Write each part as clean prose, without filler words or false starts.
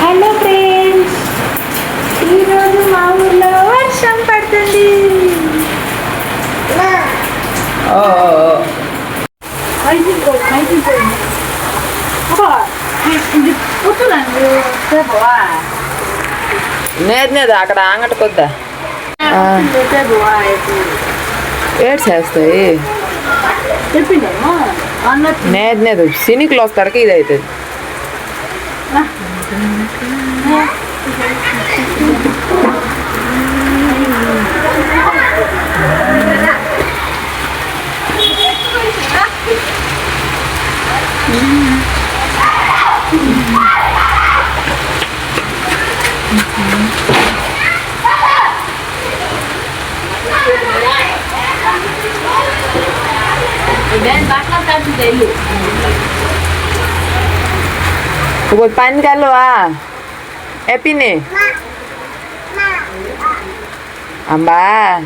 Hello friends, ఈరోజు మా ఊర్లో వర్షం పడుతుంది. నేది అక్కడ అంగటకొద్దా ఏడ్ చేస్తాయి. నేది సినికులు వస్తారకి ఇది అవుతుంది. Buat pan kalau happy nih, amba,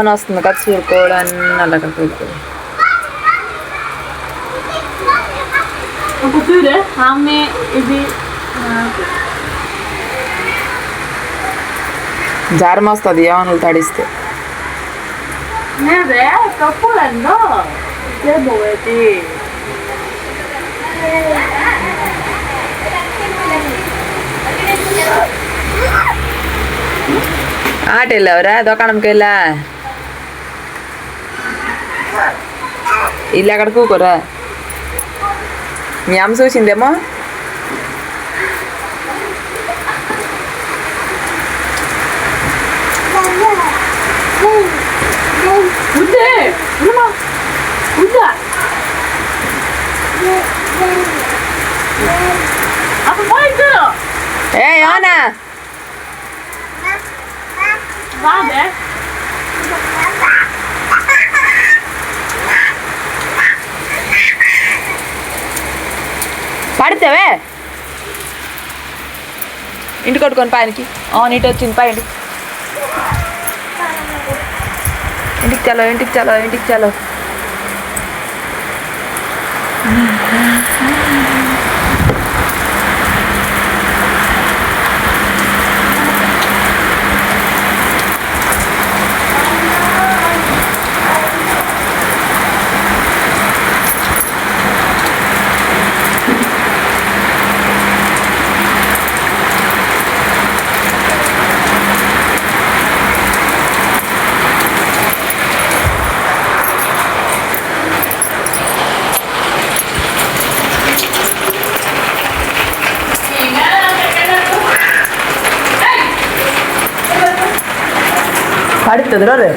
nas nakat surkolan nalakat surkol. Aku tuh deh, kami ini jar mas tadi ya orang tadiste. Nih deh, kapulan dong, dia bawa itu. ఆటెళ్ళవరా దుకాణంకి వెళ్ళా ఇల్లు అక్కడ కూకోరా మీ అమ్మ చూసిందేమో ఏ యోనా పడితేవే ఇంటి కొట్టుకొని పైనకి నీటి వచ్చింది పై ఇంటికి చలో ఇంటికి చలో ఇంటికి చలో పడుతుంది రే